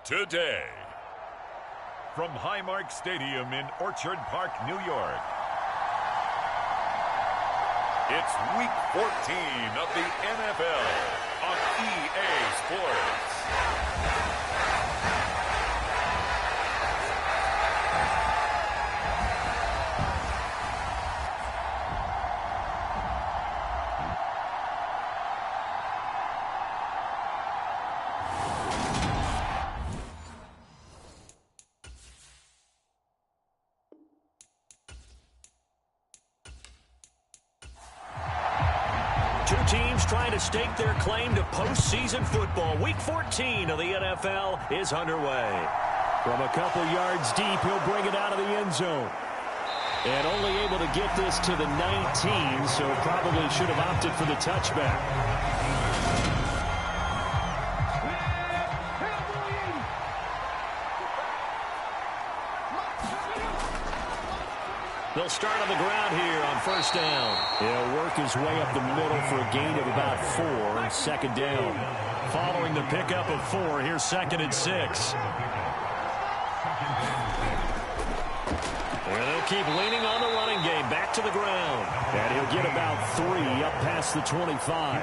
today. From Highmark Stadium in Orchard Park, New York, it's Week 14 of the NFL on EA Sports. Two teams trying to stake their claim to postseason football. Week 14 of the NFL is underway. From a couple yards deep, he'll bring it out of the end zone. And only able to get this to the 19, so probably should have opted for the touchback. They'll start on the ground here on first down. He'll work his way up the middle for a gain of about 4. Second down. Following the pickup of 4, here's 2nd and 6. And they'll keep leaning on the running game. Back to the ground. And he'll get about 3 up past the 25.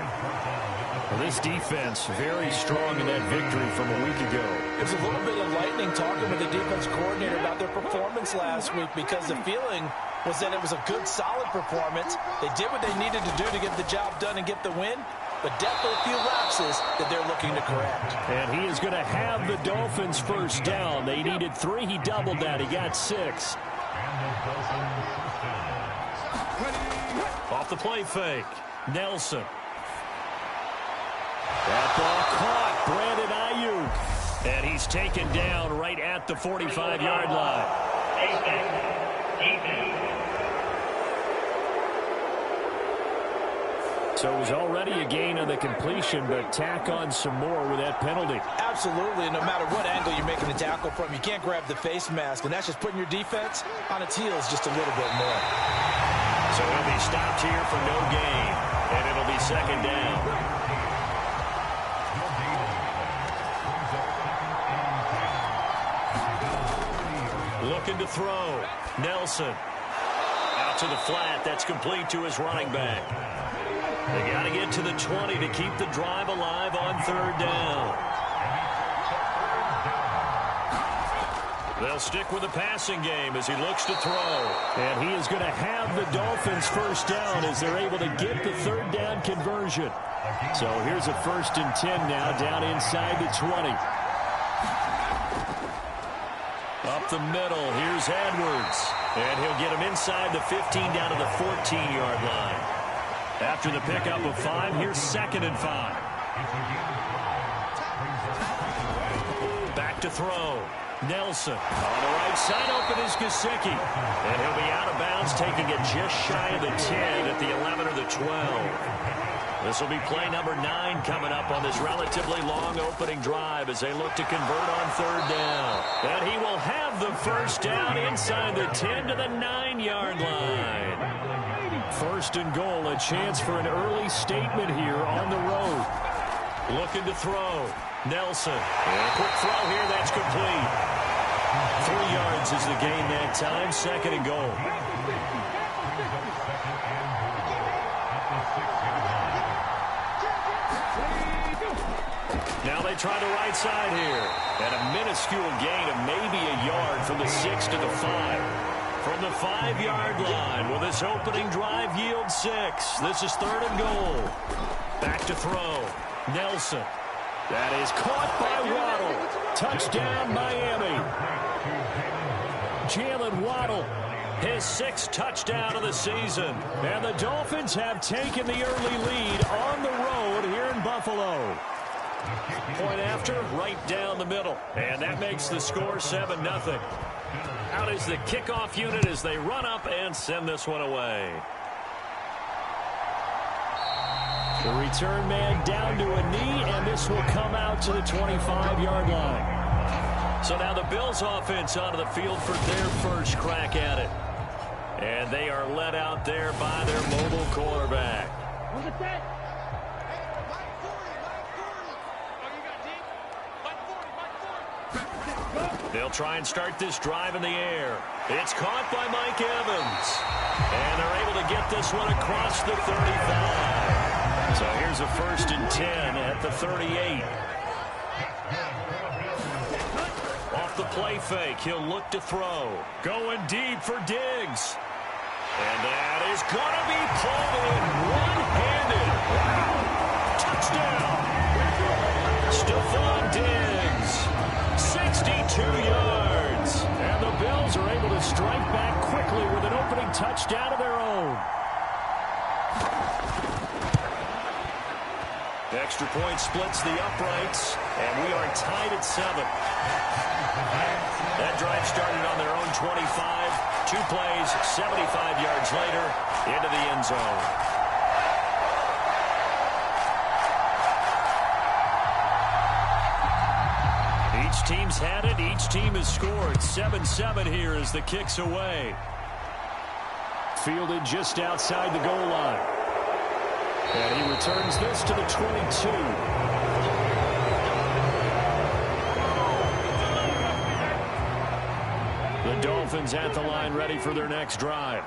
Well, this defense very strong in that victory from a week ago. There's a little bit of lightning talking with the defense coordinator about their performance last week, because the feeling was that it was a good, solid performance. They did what they needed to do to get the job done and get the win, but definitely a few lapses that they're looking to correct. And he is going to have the Dolphins first down. They needed 3. He doubled that. He got 6. Off the play fake. Nelson. That ball caught. Brandon Ayuk. And he's taken down right at the 45-yard line. So it was already a gain on the completion, but tack on some more with that penalty. Absolutely, and no matter what angle you're making the tackle from, you can't grab the face mask, and that's just putting your defense on its heels just a little bit more. So he'll be stopped here for no gain, and it'll be second down. Looking to throw. Nelson. Out to the flat. That's complete to his running back. They got to get to the 20 to keep the drive alive on third down. They'll stick with the passing game as he looks to throw. And he is going to have the Dolphins first down as they're able to get the third down conversion. So here's a 1st and 10 now down inside the 20. Up the middle, here's Edwards. And he'll get him inside the 15 down to the 14-yard line. After the pickup of 5, here's 2nd and 5. Back to throw. Nelson. On the right side, open is Gesicki. And he'll be out of bounds, taking it just shy of the 10 at the 11 or the 12. This will be play number 9 coming up on this relatively long opening drive as they look to convert on third down. And he will have the first down inside the 10 to the 9-yard line. 1st and goal, a chance for an early statement here on the road. Looking to throw. Nelson. And a quick throw here, that's complete. 3 yards is the gain that time, 2nd and goal. Now they try the right side here. And a minuscule gain of maybe a yard from the 6 to the 5. From the 5-yard line, will this opening drive yield 6? This is 3rd and goal. Back to throw. Nelson. That is caught by Waddle. Touchdown, Miami. Jalen Waddle, his 6th touchdown of the season. And the Dolphins have taken the early lead on the road here in Buffalo. Point after, right down the middle. And that makes the score 7-0. Out is the kickoff unit as they run up and send this one away. The return man down to a knee, and this will come out to the 25-yard line. So now the Bills offense onto the field for their first crack at it. And they are led out there by their mobile quarterback. They'll try and start this drive in the air. It's caught by Mike Evans. And they're able to get this one across the 35. So here's a 1st and 10 at the 38. Off the play fake, he'll look to throw. Going deep for Diggs. And that is going to be pulled in one-handed. Wow. Touchdown. Stephon Diggs. 62 yards. And the Bills are able to strike back quickly with an opening touchdown of their own. The extra point splits the uprights, and we are tied at 7. That drive started on their own 25. 2 plays, 75 yards later, into the end zone. Each team's had it. Each team has scored. 7-7 here as the kick's away. Fielded just outside the goal line. And he returns this to the 22. The Dolphins at the line, ready for their next drive.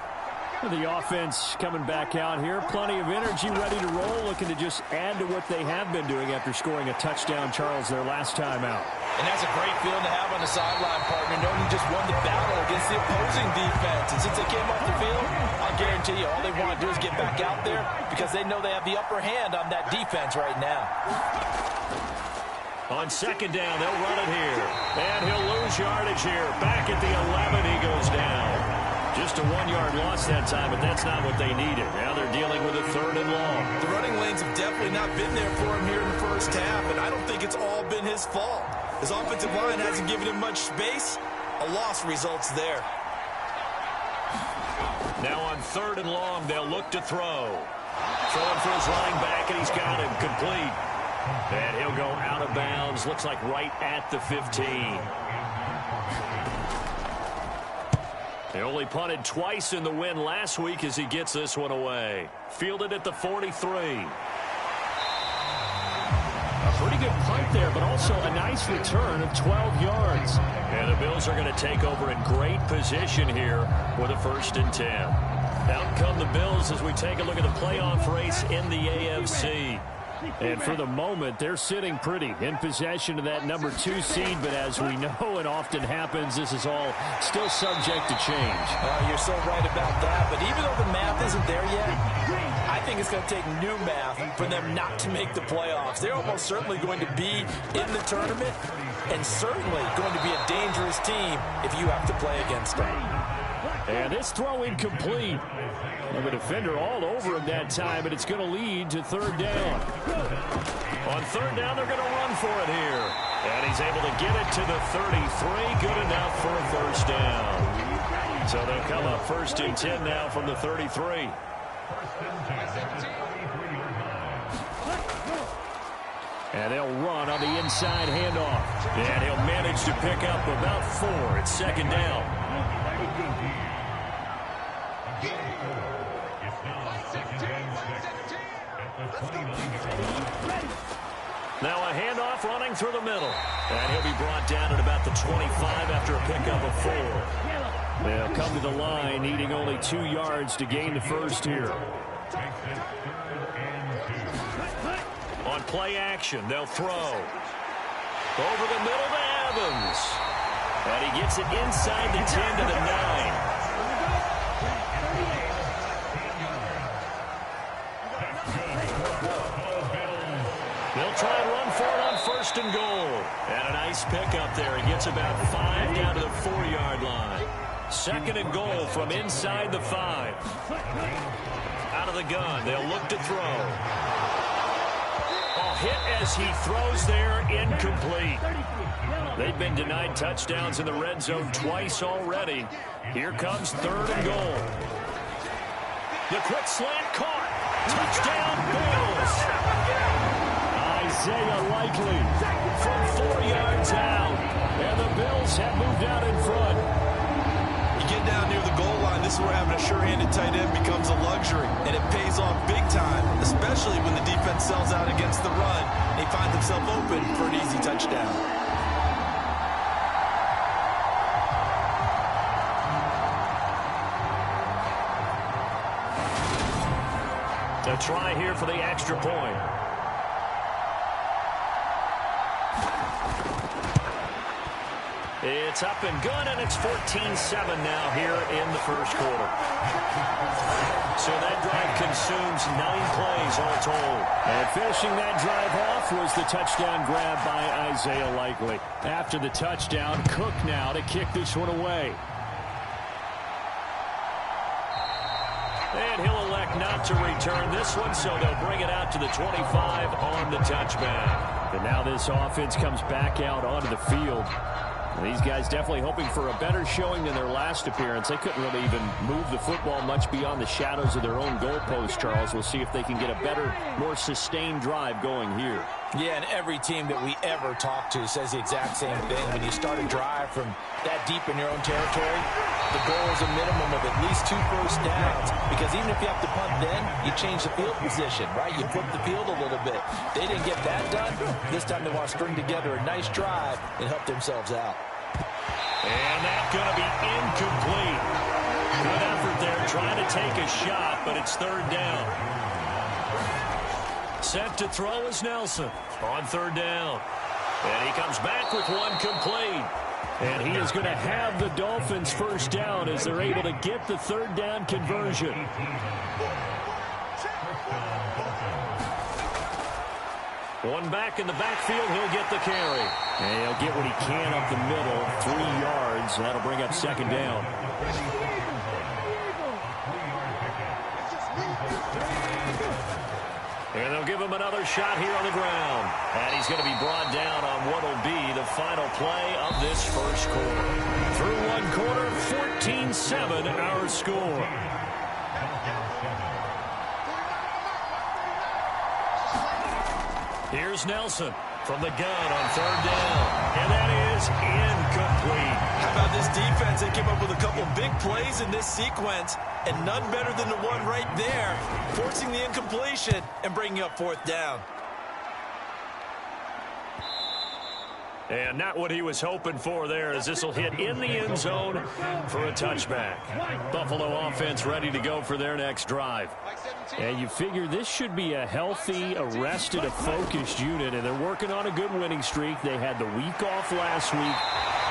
The offense coming back out here. Plenty of energy, ready to roll, looking to just add to what they have been doing after scoring a touchdown, Charles, their last time out. And that's a great feeling to have on the sideline, partner, knowing you just won the battle against the opposing defense. And since they came off the field, I'll guarantee you all they want to do is get back out there because they know they have the upper hand on that defense right now. On 2nd down, they'll run it here. And he'll lose yardage here. Back at the 11, he goes down. Just a 1-yard loss that time, but that's not what they needed. Now they're dealing with a 3rd and long. The running lanes have definitely not been there for him here in the first half, and I don't think it's all been his fault. His offensive line hasn't given him much space. A loss results there. Now on 3rd and long, they'll look to throw. Throwing for his running back, and he's got him complete. And he'll go out of bounds. Looks like right at the 15. They only punted twice in the win last week as he gets this one away. Fielded at the 43. A pretty good punt there, but also a nice return of 12 yards. And the Bills are going to take over in great position here with a 1st and 10. Out come the Bills as we take a look at the playoff race in the AFC. And for the moment, they're sitting pretty in possession of that number 2 seed. But as we know, it often happens, this is all still subject to change. You're so right about that. But even though the math isn't there yet, I think it's going to take new math for them not to make the playoffs. They're almost certainly going to be in the tournament and certainly going to be a dangerous team if you have to play against them. And this throw incomplete. And the defender all over him that time, but it's going to lead to 3rd down. On 3rd down, they're going to run for it here. And he's able to get it to the 33. Good enough for a 1st down. So they'll come up 1st and 10 now from the 33. And they'll run on the inside handoff. And he'll manage to pick up about 4. It's 2nd down. Now a handoff running through the middle. And he'll be brought down at about the 25 after a pickup of 4. They'll come to the line, needing only 2 yards to gain the 1st here. On play action, they'll throw. Over the middle to Evans. And he gets it inside the 10 to the 9. They'll try and run for it on 1st and goal. And a nice pickup there. He gets about 5 down to the 4-yard line. 2nd and goal from inside the 5. Out of the gun. They'll look to throw. Hit as he throws there, incomplete. They've been denied touchdowns in the red zone twice already. Here comes 3rd and goal. The quick slant caught. Touchdown, Bills. Isaiah Likely from 4 yards out. And the Bills have moved out in front. You get down near the goal line, this is where having a sure-handed tight end becomes a luxury. And it pays off big time, especially when the defense sells out against the run. And he finds himself open for an easy touchdown. A try here for the extra point. It's up and good, and it's 14-7 now here in the first quarter. So that drive consumes 9 plays all told. And finishing that drive off was the touchdown grab by Isaiah Likely. After the touchdown, Cook now to kick this one away. And he'll elect not to return this one, so they'll bring it out to the 25 on the touchback. And now this offense comes back out onto the field. These guys definitely hoping for a better showing than their last appearance. They couldn't really even move the football much beyond the shadows of their own goalpost, Charles. We'll see if they can get a better, more sustained drive going here. Yeah, and every team that we ever talk to says the exact same thing. When you start a drive from that deep in your own territory, the goal is a minimum of at least 2 first downs. Because even if you have to punt then, you change the field position, right? You flip the field a little bit. They didn't get that done. This time they want to string together a nice drive and help themselves out. And that's going to be incomplete. Good effort there, trying to take a shot, but it's third down. Set to throw is Nelson on third down. And he comes back with one complete. And he is going to have the Dolphins first down as they're able to get the third down conversion. One back in the backfield, he'll get the carry. And he'll get what he can up the middle, 3 yards. That'll bring up second down. And they'll give him another shot here on the ground. And he's going to be brought down on what will be the final play of this first quarter. Through one quarter, 14-7 our score. Here's Nelson from the gun on third down. And that is incomplete. How about this defense? They came up with a couple big plays in this sequence, and none better than the one right there, forcing the incompletion and bringing up fourth down. And not what he was hoping for there, as this will hit in the end zone for a touchback. Buffalo offense ready to go for their next drive. And you figure this should be a healthy, a rested, a focused unit, and they're working on a good winning streak. They had the week off last week.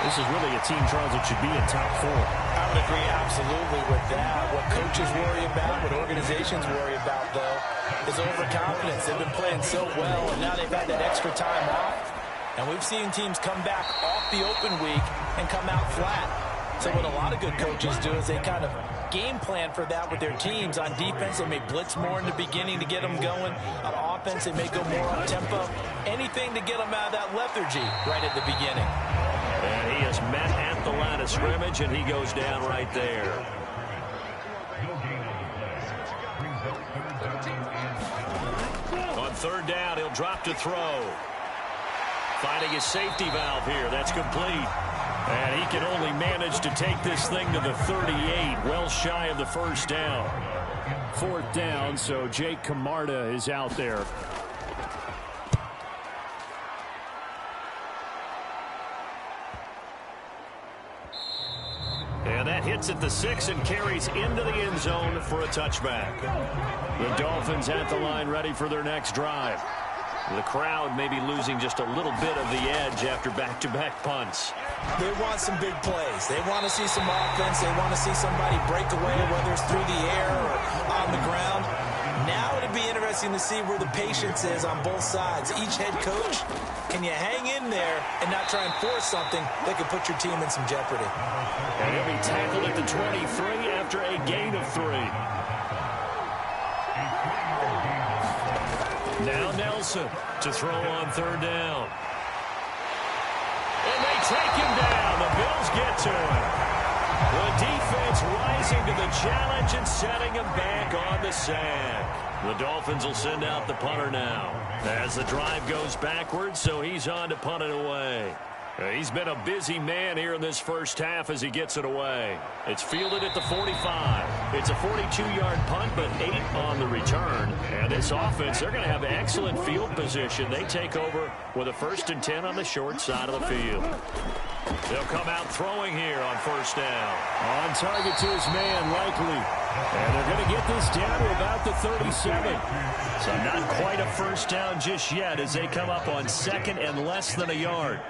This is really a team, Charles, that should be in top 4. I would agree absolutely with that. What coaches worry about, what organizations worry about, though, is overconfidence. They've been playing so well, and now they've had that extra time off. And we've seen teams come back off the open week and come out flat. So what a lot of good coaches do is they kind of game plan for that with their teams. On defense, they may blitz more in the beginning to get them going. On offense, they may go more up-tempo. Anything to get them out of that lethargy right at the beginning. And he is met at the line of scrimmage, and he goes down right there. On third down, he'll drop to throw. Finding his safety valve here. That's complete. And he can only manage to take this thing to the 38, well shy of the first down. Fourth down, so Jake Camarda is out there. And that hits at the 6 and carries into the end zone for a touchback. The Dolphins at the line ready for their next drive. The crowd may be losing just a little bit of the edge after back-to-back punts. They want some big plays. They want to see some offense. They want to see somebody break away, whether it's through the air or on the ground. Now it'd be interesting to see where the patience is on both sides. Each head coach, can you hang in there and not try and force something that could put your team in some jeopardy? And he'll be tackled at the 23 after a gain of 3. Now Nelson to throw on third down. And they take him down. The Bills get to him. The defense rising to the challenge and setting him back on the sack. The Dolphins will send out the punter now as the drive goes backwards, so he's on to punt it away. He's been a busy man here in this first half as he gets it away. It's fielded at the 45. It's a 42-yard punt, but 8 on the return. And this offense, they're going to have excellent field position. They take over with a 1st and 10 on the short side of the field. They'll come out throwing here on first down. On target to his man, Likely. And they're going to get this down to about the 37. So not quite a first down just yet as they come up on second and less than a yard.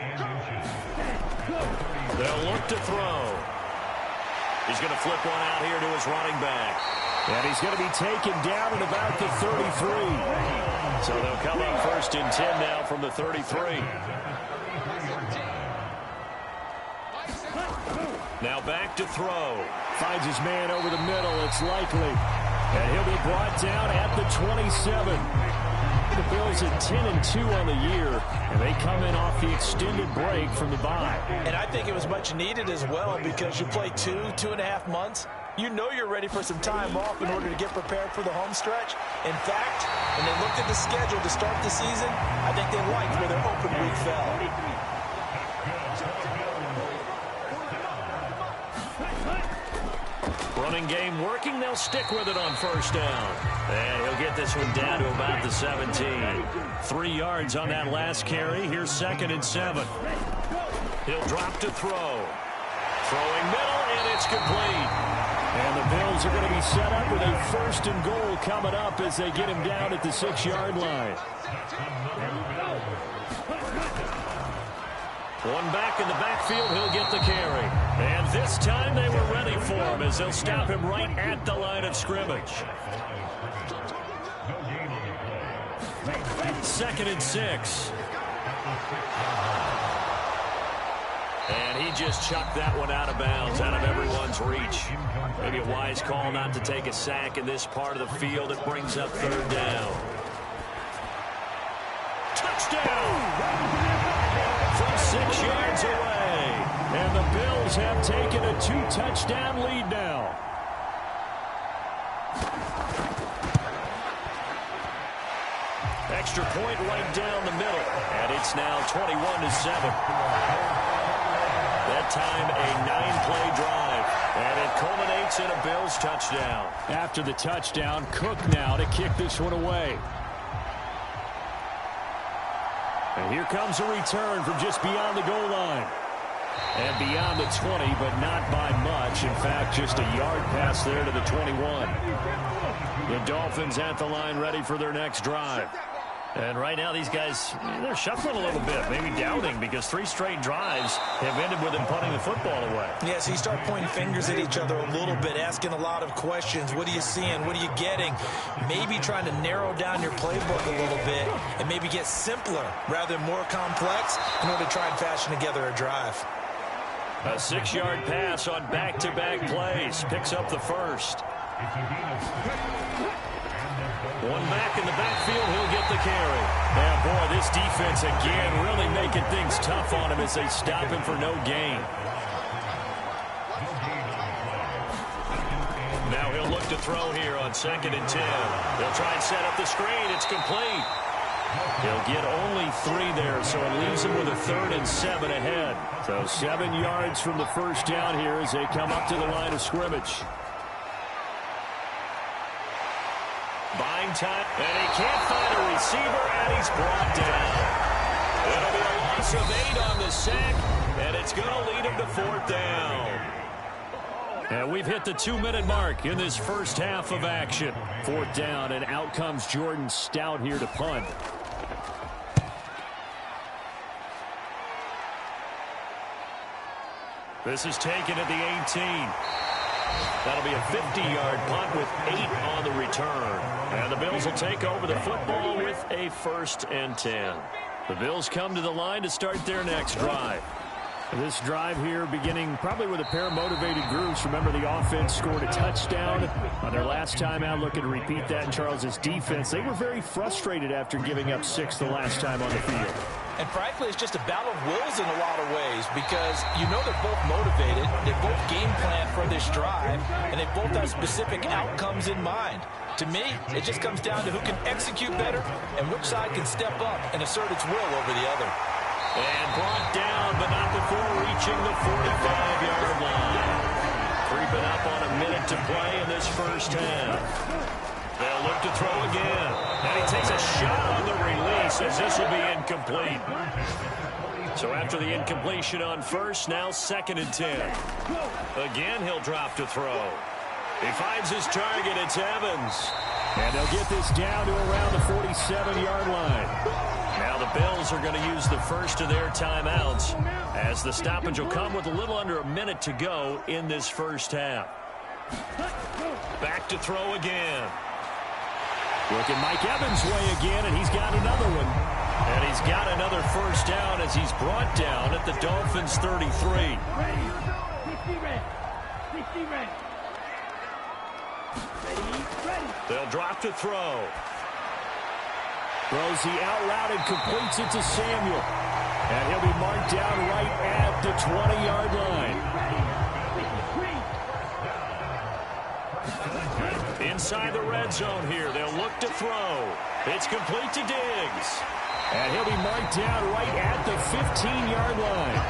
They'll look to throw. He's going to flip one out here to his running back. And he's going to be taken down at about the 33. So they'll come up first and 10 now from the 33. Now back to throw. Finds his man over the middle. It's Likely. And he'll be brought down at the 27. The Bills at 10-2 on the year, and they come in off the extended break from the bye. And I think it was much needed as well because you play 2.5 months. You know you're ready for some time off in order to get prepared for the home stretch. In fact, when they looked at the schedule to start the season, I think they liked where their open week fell. Running game working. They'll stick with it on first down. And he'll get this one down to about the 17. 3 yards on that last carry. Here's 2nd and 7. He'll drop to throw. Throwing middle, and it's complete. And the Bills are going to be set up with a 1st and goal coming up as they get him down at the 6-yard line. One back in the backfield, he'll get the carry. And this time they were ready for him as they'll stop him right at the line of scrimmage. 2nd and 6. And he just chucked that one out of bounds, out of everyone's reach. Maybe a wise call not to take a sack in this part of the field. It brings up 3rd down. Touchdown! From 6 yards away. And the Bills have taken a 2-touchdown lead now. Extra point right down the middle. And it's now 21-7. That time a 9-play drive. And it culminates in a Bills touchdown. After the touchdown, Cook now to kick this one away. And here comes a return from just beyond the goal line. And beyond the 20, but not by much. In fact, just a yard pass there to the 21. The Dolphins at the line ready for their next drive. And right now these guys, they're shuffling a little bit, maybe doubting, because 3 straight drives have ended with them punting the football away. Yeah, so you start pointing fingers at each other a little bit, asking a lot of questions. What are you seeing? What are you getting? Maybe trying to narrow down your playbook a little bit and maybe get simpler rather than more complex in order to try and fashion together a drive. A 6-yard pass on back-to-back plays. Picks up the first. One back in the backfield, he'll get the carry. And boy, this defense again really making things tough on him as they stop him for no gain. Now he'll look to throw here on 2nd and 10. They'll try and set up the screen. It's complete. He'll get only 3 there, so it leaves him with a 3rd and 7 ahead. So 7 yards from the first down here as they come up to the line of scrimmage. Buying time, and he can't find a receiver, and he's brought down. It'll be a loss of 8 on the sack, and it's going to lead him to 4th down. And we've hit the 2-minute mark in this first half of action. 4th down, and out comes Jordan Stout here to punt. This is taken at the 18. That'll be a 50-yard punt with 8 on the return. And the Bills will take over the football with a 1st and 10. The Bills come to the line to start their next drive. This drive here beginning probably with a pair of motivated groups. Remember, the offense scored a touchdown on their last time out. Looking to repeat that in Charles's defense. They were very frustrated after giving up 6 the last time on the field. And frankly, it's just a battle of wills in a lot of ways because you know they're both motivated, they both game plan for this drive, and they both have specific outcomes in mind. To me, it just comes down to who can execute better and which side can step up and assert its will over the other. And brought down, but not before reaching the 45-yard line. Creeping up on a minute to play in this first half. They'll look to throw again. And he takes a shot on the release as this will be incomplete. So after the incompletion on first, now 2nd and 10. Again, he'll drop to throw. He finds his target. It's Evans. And they'll get this down to around the 47-yard line. Now the Bills are going to use the first of their timeouts as the stoppage will come with a little under a minute to go in this first half. Back to throw again. Working Mike Evans' way again, and he's got another one. And he's got another first down as he's brought down at the Dolphins' 33. They'll drop to throw. Throws the out route and completes it to Samuel. And he'll be marked down right at the 20-yard line. Inside the red zone here. They'll look to throw. It's complete to Diggs. And he'll be marked down right at the 15-yard line.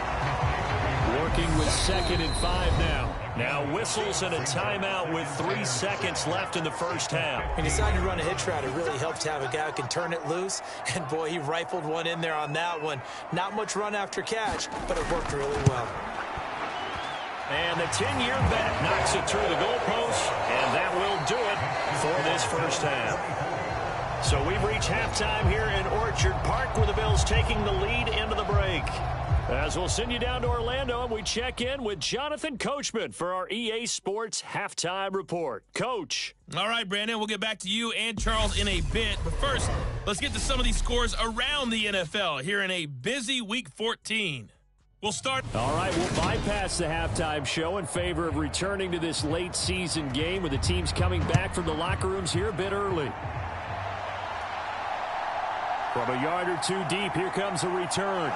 Working with 2nd and 5 now. Now whistles and a timeout with 3 seconds left in the first half. He decided to run a hitch route. It really helps to have a guy who can turn it loose. And, boy, he rifled one in there on that one. Not much run after catch, but it worked really well. And the 10-year bet knocks it through the goalpost, and that will do it for this first half. So we've reached halftime here in Orchard Park with the Bills taking the lead into the break. As we'll send you down to Orlando, and we check in with Jonathan Coachman for our EA Sports Halftime Report. Coach. All right, Brandon, we'll get back to you and Charles in a bit. But first, let's get to some of these scores around the NFL here in a busy Week 14. We'll start. All right, we'll bypass the halftime show in favor of returning to this late season game with the teams coming back from the locker rooms here a bit early. From a yard or two deep, here comes a return.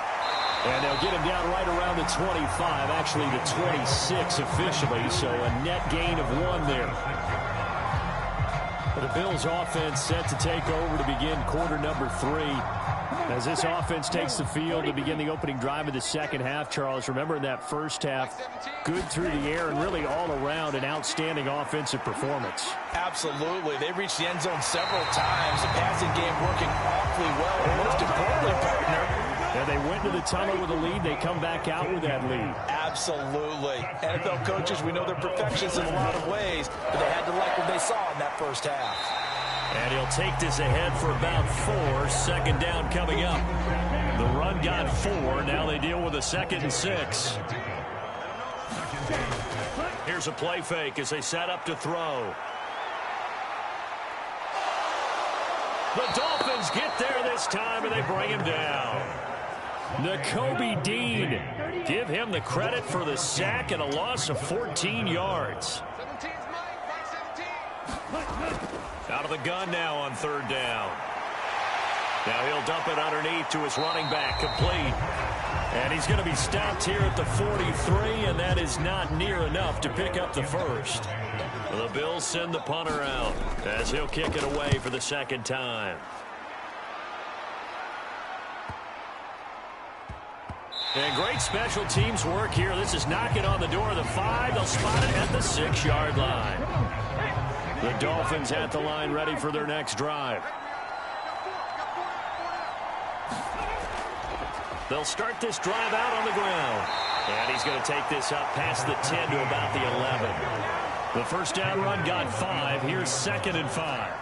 And they'll get him down right around the 25, actually the 26 officially, so a net gain of 1 there. But the Bills offense set to take over to begin quarter number 3. As this offense takes the field to begin the opening drive of the second half, Charles, remember in that first half, good through the air and really all around an outstanding offensive performance. Absolutely. They reached the end zone several times. The passing game working awfully well. And most importantly, partner, and they went to the tunnel with a lead. They come back out with that lead. Absolutely. NFL coaches, we know they're perfectionists in a lot of ways, but they had to like what they saw in that first half. And he'll take this ahead for about 4. 2nd down coming up. The run got 4. Now they deal with a 2nd and 6. Here's a play fake as they set up to throw. The Dolphins get there this time, and they bring him down. Nakobe Dean. Give him the credit for the sack and a loss of 14 yards. Out of the gun now on 3rd down. Now he'll dump it underneath to his running back, complete. And he's going to be stopped here at the 43, and that is not near enough to pick up the first. The Bills send the punter out as he'll kick it away for the 2nd time. And great special teams work here. This is knocking on the door of the 5. They'll spot it at the 6-yard line. The Dolphins at the line ready for their next drive. They'll start this drive out on the ground. And he's going to take this up past the 10 to about the 11. The first down run got 5. Here's 2nd and 5.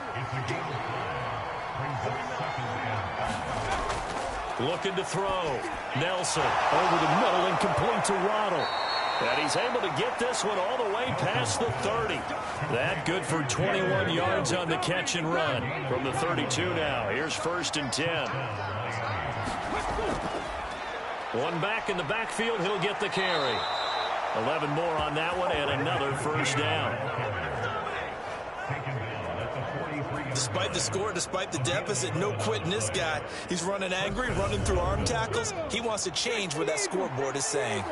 Looking to throw. Nelson over the middle and complete to Waddle. And he's able to get this one all the way past the 30. That good for 21 yards on the catch and run. From the 32 now. Here's 1st and 10. One back in the backfield. He'll get the carry. 11 more on that one and another first down. Despite the score, despite the deficit, no quitting this guy. He's running angry, running through arm tackles. He wants to change what that scoreboard is saying.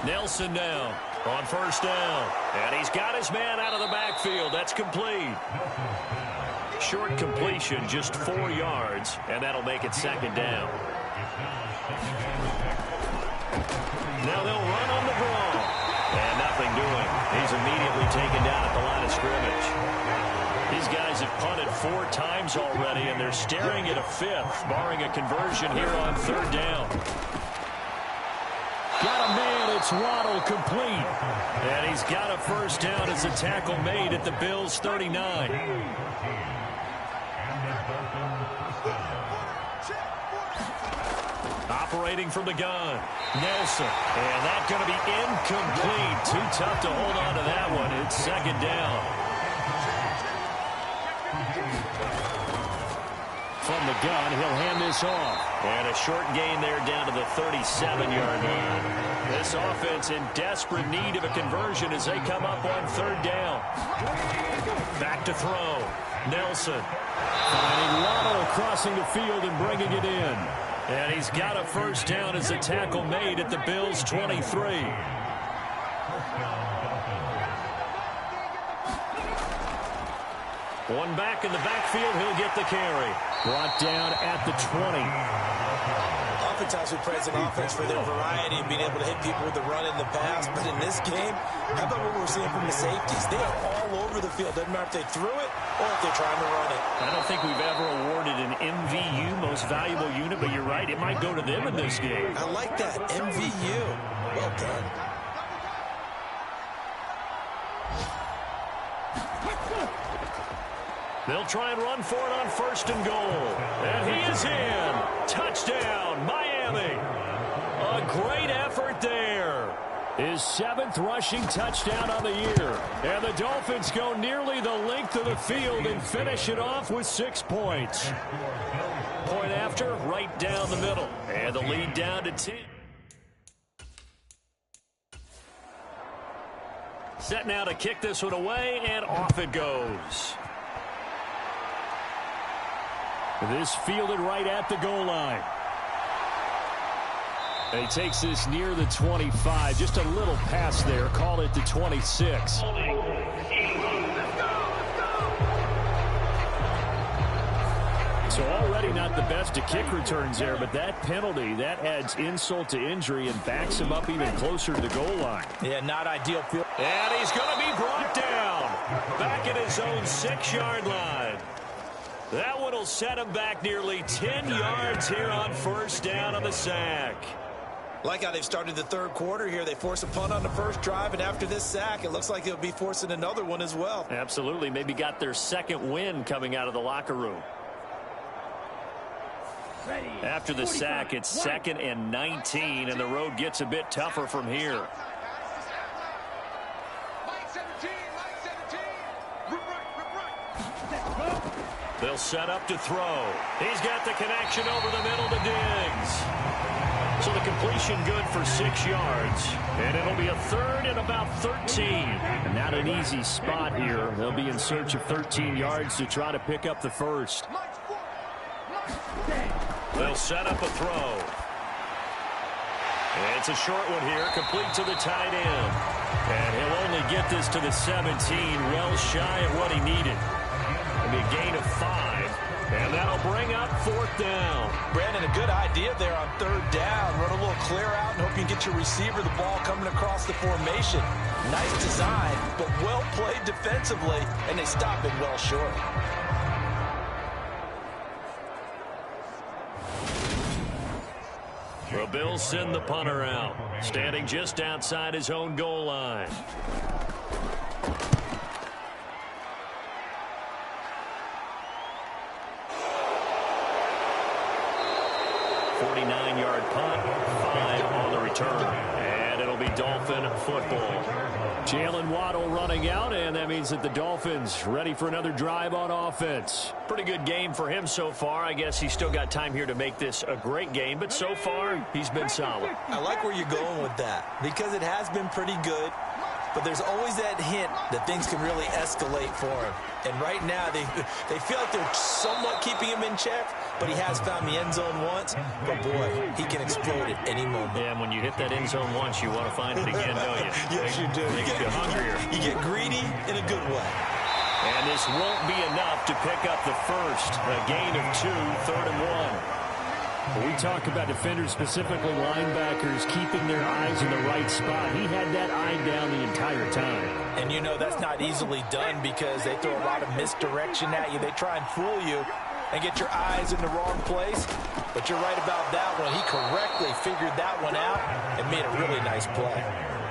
Nelson now on 1st down. And he's got his man out of the backfield. That's complete. Short completion, just 4 yards, and that'll make it 2nd down. Now they'll run on the draw. And nothing doing. He's immediately taken down at the line of scrimmage. These guys have punted 4 times already, and they're staring at a 5th, barring a conversion here on 3rd down. Got a man at It's Waddle complete. And he's got a first down as a tackle made at the Bills' 39. Operating from the gun, Nelson. And that's going to be incomplete. Too tough to hold on to that one. It's second down. From the gun, he'll hand this off. And a short gain there down to the 37-yard line. This offense in desperate need of a conversion as they come up on third down. Back to throw. Nelson. Finding Waddle crossing the field and bringing it in. And he's got a first down as a tackle made at the Bills' 23. One back in the backfield, he'll get the carry. Brought down at the 20. Oftentimes we praise an offense for their variety and being able to hit people with the run in the pass. But in this game, how about what we're seeing from the safeties? They are all over the field. Doesn't matter if they threw it or if they're trying to run it. I don't think we've ever awarded an MVU, most valuable unit, but you're right, it might go to them in this game. I like that, MVU. Well done. They'll try and run for it on first and goal. And he is in. Touchdown, Miami. A great effort there. His 7th rushing touchdown on the year. And the Dolphins go nearly the length of the field and finish it off with 6 points. Point after, right down the middle. And the lead down to 10. Set now to kick this one away, and off it goes. This fielded right at the goal line. He takes this near the 25. Just a little pass there. Call it the 26. So already not the best of kick returns there, but that penalty, that adds insult to injury and backs him up even closer to the goal line. Yeah, not ideal field. And he's going to be brought down. Back at his own 6-yard line. That one will set him back nearly 10 yards here on first down on the sack. Like how they've started the third quarter here. They force a punt on the first drive, and after this sack, it looks like they'll be forcing another one as well. Absolutely. Maybe got their second win coming out of the locker room. After the sack, it's 2nd and 19, and the road gets a bit tougher from here. They'll set up to throw. He's got the connection over the middle to Diggs. So the completion good for 6 yards. And it'll be a 3rd and about 13. And not an easy spot here. They'll be in search of 13 yards to try to pick up the first. They'll set up a throw. And it's a short one here, complete to the tight end. And he'll only get this to the 17, well shy of what he needed. It'll be a gain of 5, and that'll bring up 4th down. Brandon, a good idea there on 3rd down. Run a little clear out and hope you can get your receiver the ball coming across the formation. Nice design, but well played defensively, and they stop it well short. The Bills send the punter out, standing just outside his own goal line. 49-yard punt, 5 on the return. And it'll be Dolphin football. Jalen Waddle running out, and that means that the Dolphins ready for another drive on offense. Pretty good game for him so far. I guess he's still got time here to make this a great game, but so far, he's been solid. I like where you're going with that, because it has been pretty good. But there's always that hint that things can really escalate for him. And right now, they feel like they're somewhat keeping him in check, but he has found the end zone once. But, boy, he can explode at any moment. Yeah, and when you hit that end zone once, you want to find it again, don't you? Yes, you do. Makes you hungrier. You get greedy in a good way. And this won't be enough to pick up the first. A gain of 2, 3rd and 1. We talk about defenders, specifically linebackers, keeping their eyes in the right spot. He had that eye down the entire time. And you know that's not easily done because they throw a lot of misdirection at you. They try and fool you. and get your eyes in the wrong place. But you're right about that one. He correctly figured that one out and made a really nice play.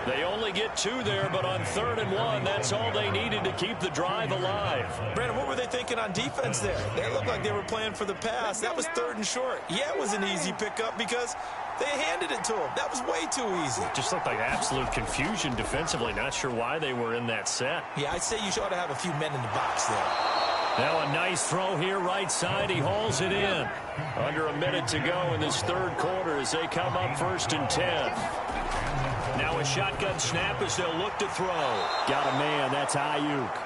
They only get 2 there, but on 3rd and 1, that's all they needed to keep the drive alive. Brandon, what were they thinking on defense there? They looked like they were playing for the pass. That was 3rd and short. Yeah, it was an easy pickup because they handed it to him. That was way too easy. Just looked like absolute confusion defensively. Not sure why they were in that set. Yeah, I'd say you ought to have a few men in the box there. Now a nice throw here right side. He hauls it in. Under a minute to go in this 3rd quarter as they come up 1st and 10. Now a shotgun snap as they'll look to throw. Got a man. That's Ayuk.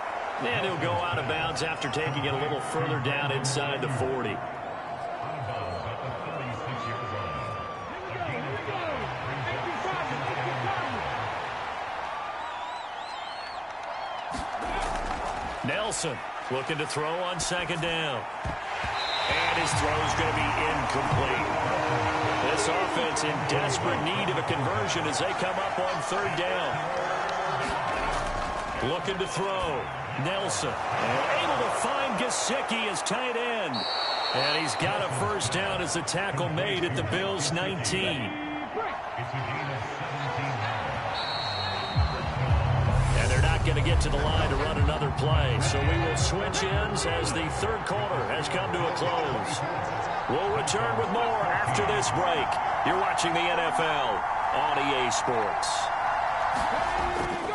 And he'll go out of bounds after taking it a little further down inside the 40. Nelson looking to throw on 2nd down. And his throw is going to be incomplete. This offense in desperate need of a conversion as they come up on 3rd down. Looking to throw. Nelson able to find Gesicki as tight end. And he's got a 1st down as the tackle made at the Bills' 19. Going to get to the line to run another play. So we will switch ends as the 3rd quarter has come to a close. We'll return with more after this break. You're watching the NFL on EA Sports.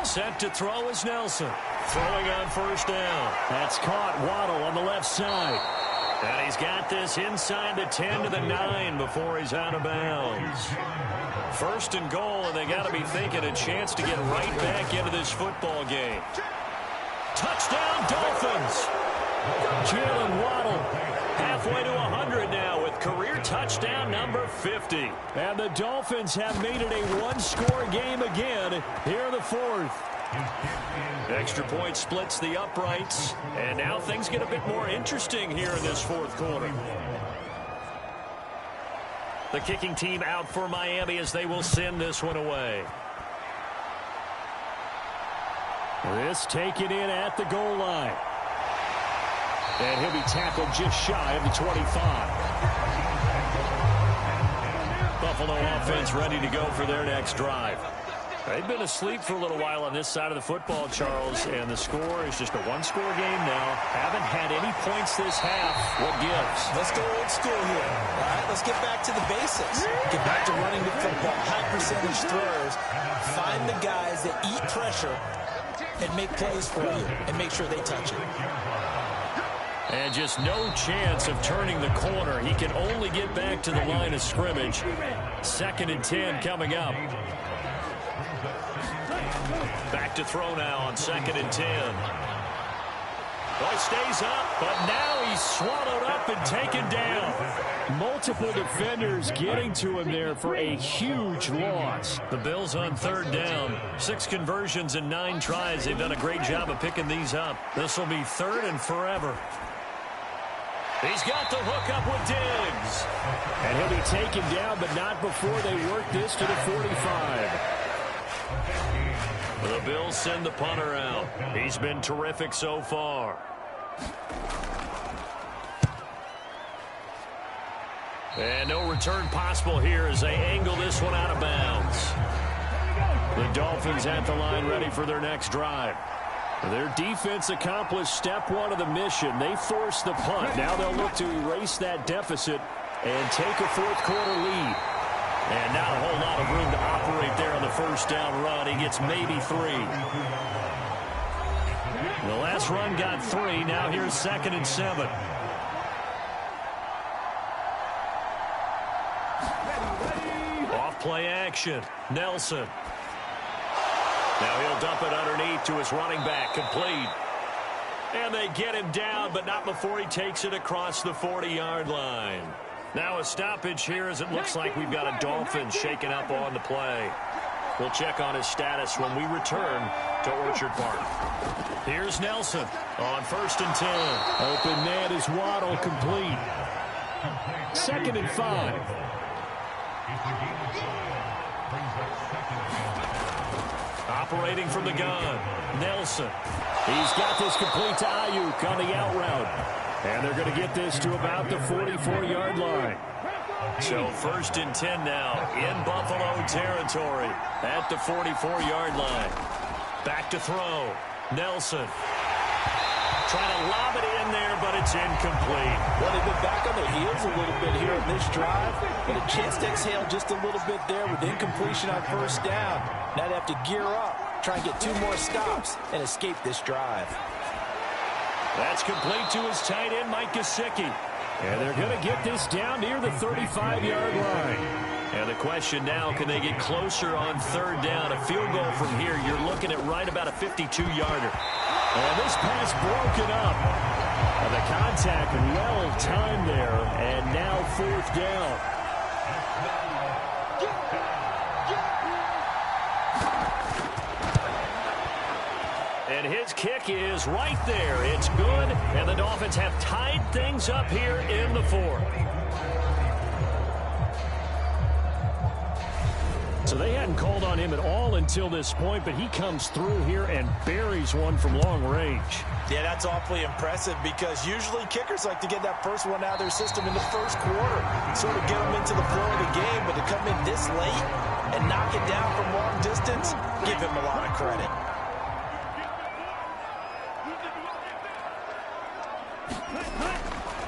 Set to throw is Nelson. Throwing on 1st down. That's caught. Waddle on the left side. And he's got this inside the 10 to the 9 before he's out of bounds. 1st and goal, and they got to be thinking a chance to get right back into this football game. Touchdown, Dolphins! Jalen Waddle halfway to 100 now with career touchdown number 50. And the Dolphins have made it a 1-score game again here in the 4th. Extra point splits the uprights, and now things get a bit more interesting here in this 4th quarter. The kicking team out for Miami as they will send this one away. This taken in at the goal line. And he'll be tackled just shy of the 25. Buffalo offense ready to go for their next drive. They've been asleep for a little while on this side of the football, Charles, and the score is just a 1-score game now. Haven't had any points this half. What gives? Let's go old school here. All right, let's get back to the basics. Get back to running the football, high percentage throws. Find the guys that eat pressure and make plays for you and make sure they touch it. And just no chance of turning the corner. He can only get back to the line of scrimmage. 2nd and 10 coming up. Back to throw now on 2nd and 10. Boy, stays up, but now he's swallowed up and taken down. Multiple defenders getting to him there for a huge loss. The Bills on 3rd down. 6 conversions and 9 tries. They've done a great job of picking these up. This will be 3rd and forever. He's got the hook up with Diggs. And he'll be taken down, but not before they work this to the 45. The Bills send the punter out. He's been terrific so far. And no return possible here as they angle this one out of bounds. The Dolphins at the line ready for their next drive. Their defense accomplished step 1 of the mission. They forced the punt. Now they'll look to erase that deficit and take a 4th quarter lead. And not a whole lot of room to operate there on the 1st down run. He gets maybe 3. The last run got 3. Now here's 2nd and 7. Off play action. Nelson. Now he'll dump it underneath to his running back. Complete. And they get him down, but not before he takes it across the 40-yard line. Now a stoppage here as it looks like we've got a Dolphin shaken up on the play. We'll check on his status when we return to Orchard Park. Here's Nelson on 1st and 10. Open man is Waddle, complete. 2nd and 5. Operating from the gun, Nelson. He's got this complete to Ayuk on the out route. And they're going to get this to about the 44-yard line. So 1st and 10 now in Buffalo territory at the 44-yard line. Back to throw. Nelson. Trying to lob it in there, but it's incomplete. Well, they've been back on their heels a little bit here in this drive, but a chance to exhale just a little bit there with incompletion on 1st down. Now they have to gear up, try and get 2 more stops, and escape this drive. That's complete to his tight end, Mike Gesicki. And they're going to get this down near the 35-yard line. And the question now, can they get closer on 3rd down? A field goal from here, you're looking at right about a 52-yarder. And this pass broken up. And the contact well timed there, and now 4th down. And his kick is right there. It's good, and the Dolphins have tied things up here in the 4th. So they hadn't called on him at all until this point, but he comes through here and buries one from long range. Yeah, that's awfully impressive because usually kickers like to get that first one out of their system in the 1st quarter, sort of get them into the flow of the game, but to come in this late and knock it down from long distance, give him a lot of credit.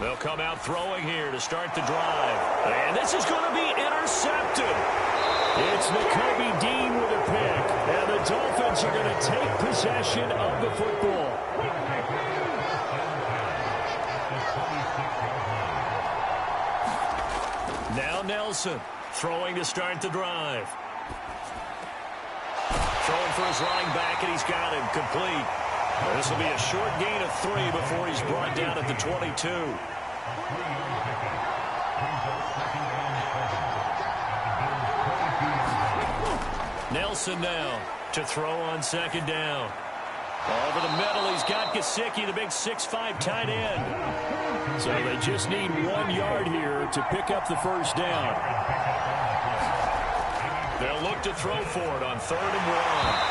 They'll come out throwing here to start the drive. And this is going to be intercepted. It's Nakobe Dean with a pick. And the Dolphins are going to take possession of the football. Now Nelson throwing to start the drive. Throwing for his running back, and he's got him complete. This will be a short gain of 3 before he's brought down at the 22. Nelson now to throw on 2nd down. Over the middle, he's got Gesicki, the big 6'5" tight end. So they just need 1 yard here to pick up the 1st down. They'll look to throw for it on 3rd and 1.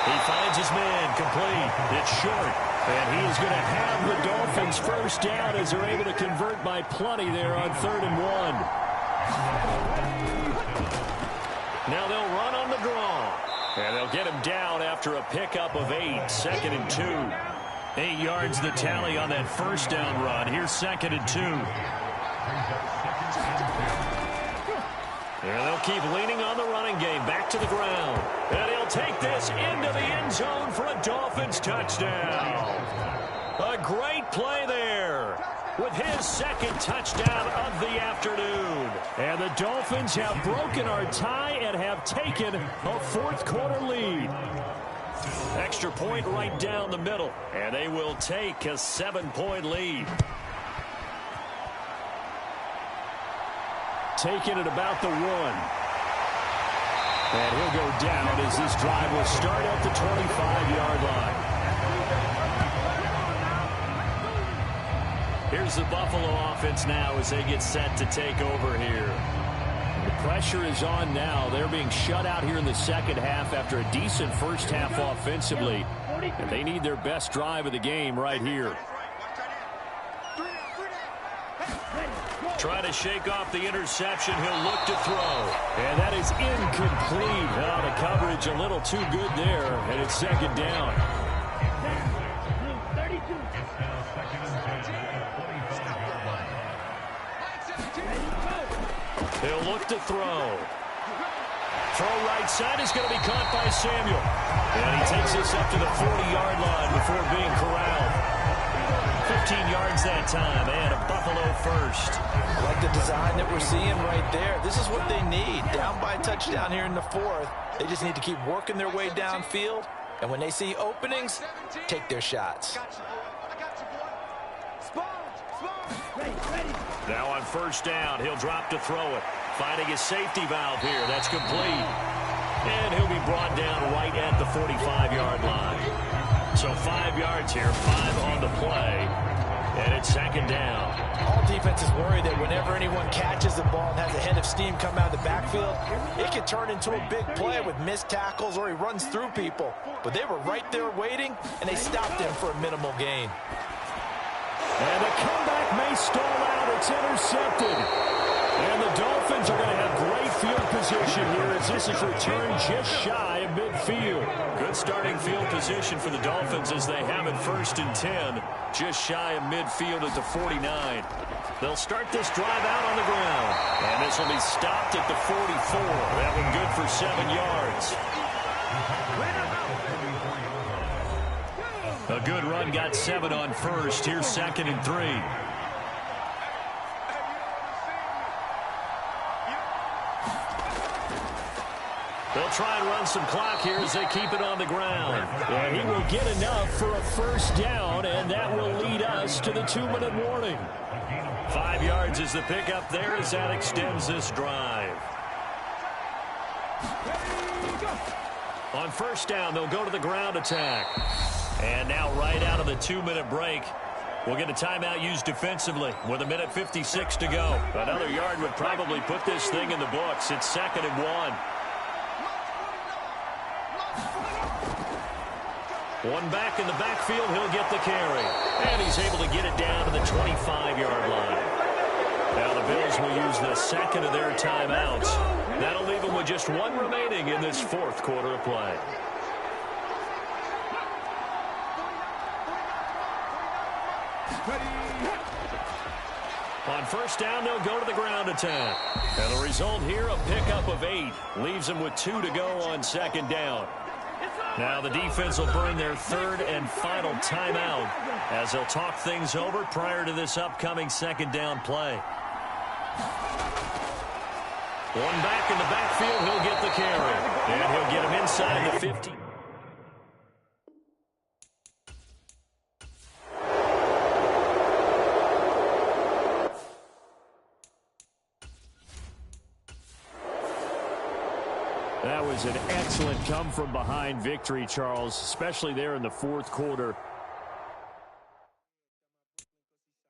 He finds his man complete. It's short. And he is going to have the Dolphins 1st down as they're able to convert by plenty there on 3rd and 1. Now they'll run on the draw. And they'll get him down after a pickup of 8. 2nd and 2. 8 yards the tally on that 1st down run. Here's 2nd and 2. And they'll keep leaning on the running game. Back to the ground. And he'll take this into the end zone for a Dolphins touchdown. A great play there with his 2nd touchdown of the afternoon. And the Dolphins have broken our tie and have taken a 4th quarter lead. Extra point right down the middle. And they will take a 7-point lead. Taking it about the 1. And he'll go down as this drive will start at the 25-yard line. Here's the Buffalo offense now as they get set to take over here. The pressure is on now. They're being shut out here in the 2nd half after a decent 1st half offensively. And they need their best drive of the game right here. Try to shake off the interception. He'll look to throw. And that is incomplete. Oh, the coverage a little too good there. And it's 2nd down. He'll look to throw. Throw right side is going to be caught by Samuel. And he takes this up to the 40-yard line before being corralled. 15 yards that time, and a Buffalo 1st. I like the design that we're seeing right there. This is what they need. Down by a touchdown here in the 4th. They just need to keep working their way downfield. And when they see openings, take their shots. Now on 1st down, he'll drop to throw it. Finding his safety valve here. That's complete. And he'll be brought down right at the 45-yard line. So 5 yards here, 5 on the play. And it's 2nd down. All defenses worry that whenever anyone catches the ball and has a head of steam come out of the backfield, it could turn into a big play with missed tackles or he runs through people. But they were right there waiting, and they stopped him for a minimal gain. And the comeback may stall out. It's intercepted. And the Dolphins are going to have great field position here as this is returned just shy of midfield. Good starting field position for the Dolphins as they have it 1st and 10, just shy of midfield at the 49. They'll start this drive out on the ground. And this will be stopped at the 44. That one good for 7 yards. A good run got 7 on first. Here's 2nd and 3. They'll try and run some clock here as they keep it on the ground. And he will get enough for a first down, and that will lead us to the 2-minute warning. 5 yards is the pickup there as that extends this drive. On first down, they'll go to the ground attack. And now right out of the 2-minute break, we'll get a timeout used defensively with 1:56 to go. Another yard would probably put this thing in the books. It's 2nd and 1. One back in the backfield, he'll get the carry. And he's able to get it down to the 25-yard line. Now the Bills will use the 2nd of their timeouts. That'll leave them with just 1 remaining in this 4th quarter of play. On first down, they'll go to the ground attack. And the result here, a pickup of 8. Leaves them with 2 to go on 2nd down. Now the defense will burn their 3rd and final timeout as they'll talk things over prior to this upcoming 2nd down play. One back in the backfield, he'll get the carry. And he'll get him inside the 50. That was an excellent come-from-behind victory, Charles, especially there in the 4th quarter.